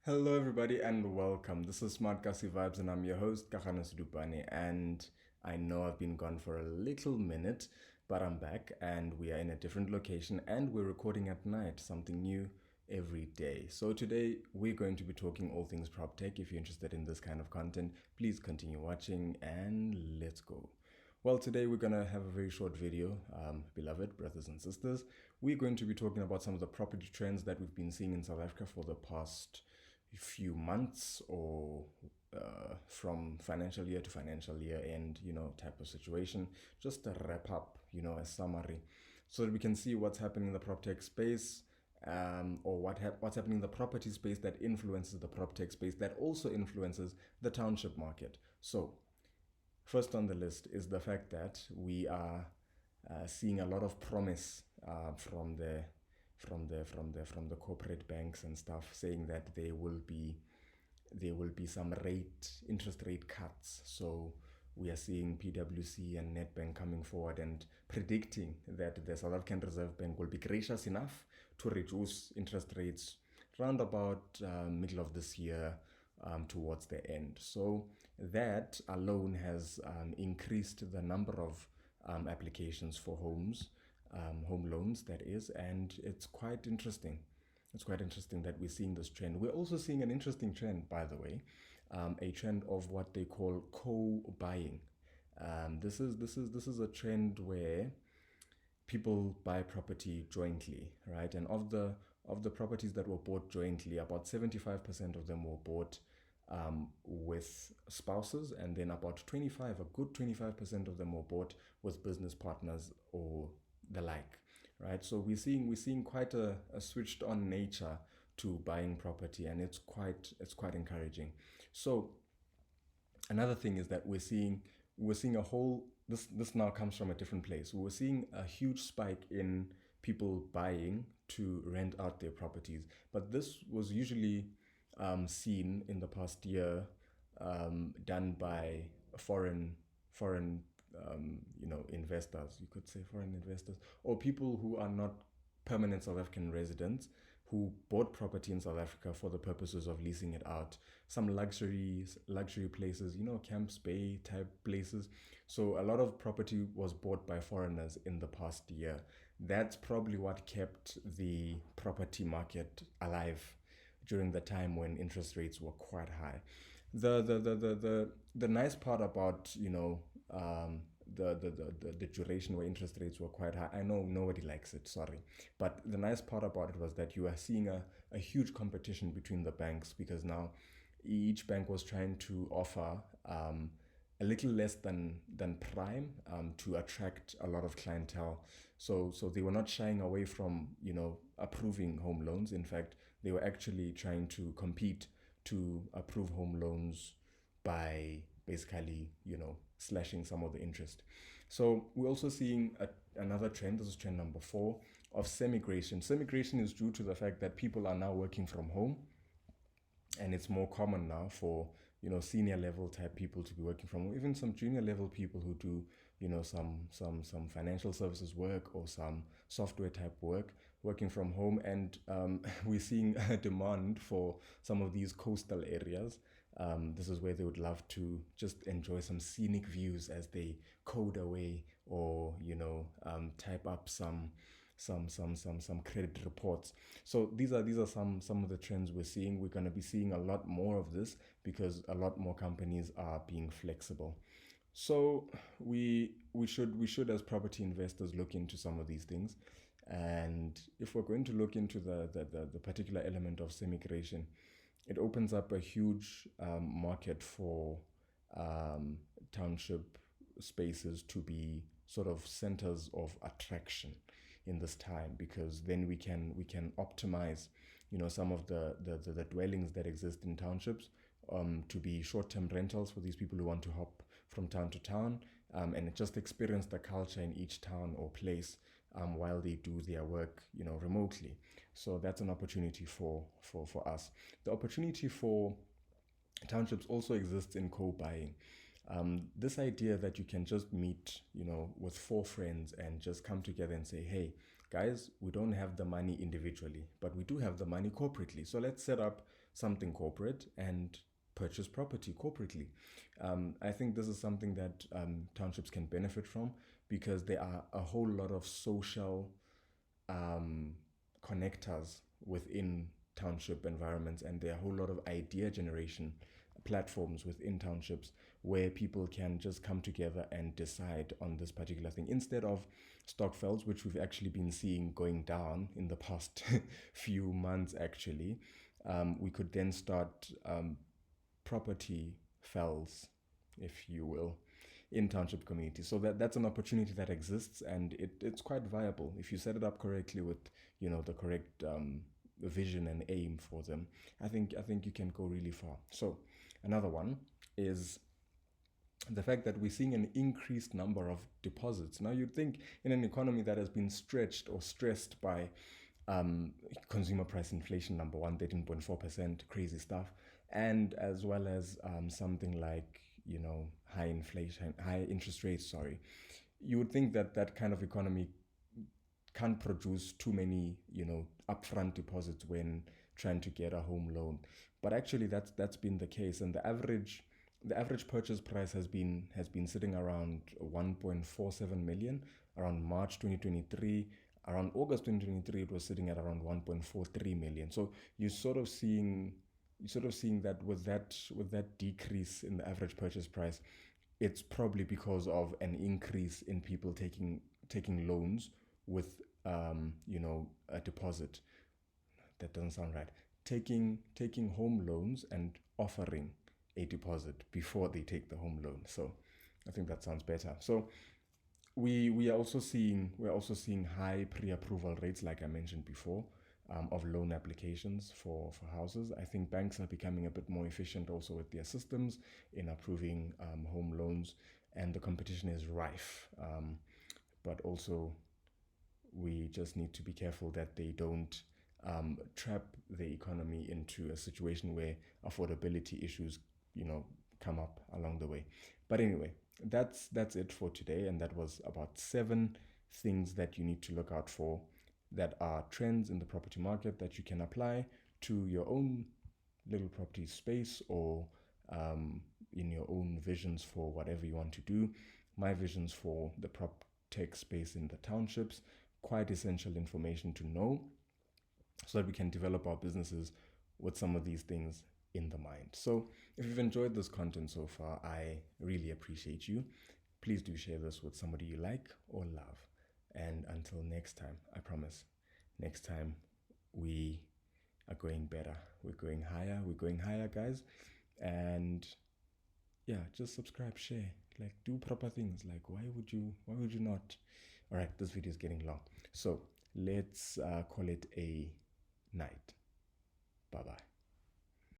Hello, everybody, and welcome. This is Smart Kasi Vibes, and I'm your host, Kahana Sudupane. And I know I've been gone for a little minute, but I'm back, and we are in a different location, and we're recording at night, something new every day. So today we're going to be talking all things prop tech. If you're interested in this kind of content, please continue watching, and let's go. Well, today we're going to have a very short video, beloved brothers and sisters. We're going to be talking about some of the property trends that we've been seeing in South Africa for the past few months, or from financial year to financial year end, type of situation. Just a wrap up, a summary, so that we can see what's happening in the prop tech space, or what's happening in the property space that influences the prop tech space that also influences the township market. So first on the list is the fact that we are seeing a lot of promise from the corporate banks and stuff, saying that there will be some interest rate cuts. So we are seeing PwC and Nedbank coming forward and predicting that the South African Reserve Bank will be gracious enough to reduce interest rates round about middle of this year, towards the end. So that alone has increased the number of applications for home loans, that is, and it's quite interesting. It's quite interesting that we're seeing this trend. We're also seeing an interesting trend, by the way, a trend of what they call co-buying. This is a trend where people buy property jointly, right? And of the properties that were bought jointly, about 75% of them were bought with spouses, and then a good 25% of them were bought with business partners or the like, right? So we're seeing quite a switched on nature to buying property, and it's quite encouraging. So another thing is that we're seeing a whole this now comes from a different place. We're seeing a huge spike in people buying to rent out their properties, but this was usually seen in the past year, done by foreign investors. You could say foreign investors, or people who are not permanent South African residents, who bought property in South Africa for the purposes of leasing it out. Some luxury places, Camps Bay type places. So a lot of property was bought by foreigners in the past year. That's probably what kept the property market alive during the time when interest rates were quite high. The nice part about the duration where interest rates were quite high. I know nobody likes it, sorry, but the nice part about it was that you are seeing a huge competition between the banks, because now each bank was trying to offer a little less than prime, to attract a lot of clientele. So they were not shying away from approving home loans. In fact, they were actually trying to compete to approve home loans by basically slashing some of the interest. So we're also seeing another trend. This is trend number 4 of semigration. Semigration is due to the fact that people are now working from home, and it's more common now for senior level type people to be working from home, even some junior level people who do some financial services work or some software type work, working from home. And we're seeing a demand for some of these coastal areas. This is where they would love to just enjoy some scenic views as they code away, or type up some credit reports. So these are some of the trends we're seeing. We're going to be seeing a lot more of this because a lot more companies are being flexible. So we should as property investors look into some of these things. And if we're going to look into the particular element of semigration, it opens up a huge market for township spaces to be sort of centers of attraction in this time, because then we can optimize some of the dwellings that exist in townships, to be short-term rentals for these people who want to hop from town to town, and just experience the culture in each town or place, while they do their work remotely. So that's an opportunity for us. The opportunity for townships also exists in co-buying. This idea that you can just meet, with 4 friends and just come together and say, hey, guys, we don't have the money individually, but we do have the money corporately. So let's set up something corporate and purchase property corporately. I think this is something that townships can benefit from because there are a whole lot of social um, connectors within township environments, and there are a whole lot of idea generation platforms within townships where people can just come together and decide on this particular thing instead of Stockfells, which we've actually been seeing going down in the past few months. Actually, we could then start property fells, if you will, in township communities. So that's an opportunity that exists, and it's quite viable if you set it up correctly with the correct vision and aim for them. I think you can go really far. So another one is the fact that we're seeing an increased number of deposits. Now, you'd think in an economy that has been stretched or stressed by consumer price inflation, number one, 13.4%, crazy stuff, and as well as something like, high inflation, high interest rates, sorry, you would think that that kind of economy can't produce too many, upfront deposits when trying to get a home loan. But actually, that's been the case, and the average purchase price has been sitting around 1.47 million around March 2023. Around August 2023, it was sitting at around 1.43 million. So you're sort of seeing that with that decrease in the average purchase price, it's probably because of an increase in people taking loans with a deposit. That doesn't sound right. Taking home loans and offering a deposit before they take the home loan. So I think that sounds better. So we're also seeing high pre-approval rates, like I mentioned before, of loan applications for houses. I think banks are becoming a bit more efficient also with their systems in approving home loans, and the competition is rife. But also, we just need to be careful that they don't trap the economy into a situation where affordability issues, come up along the way. But anyway, that's it for today, and that was about 7 things that you need to look out for that are trends in the property market that you can apply to your own little property space or in your own visions for whatever you want to do. My visions for the prop tech space in the townships, quite essential information to know so that we can develop our businesses with some of these things in the mind. So, if you've enjoyed this content so far, I really appreciate you. Please do share this with somebody you like or love. And until next time, I promise, next time we are going better. We're going higher, guys. And yeah, just subscribe, share, like do proper things. Like why would you not? All right, this video is getting long. So let's call it a night. Bye bye.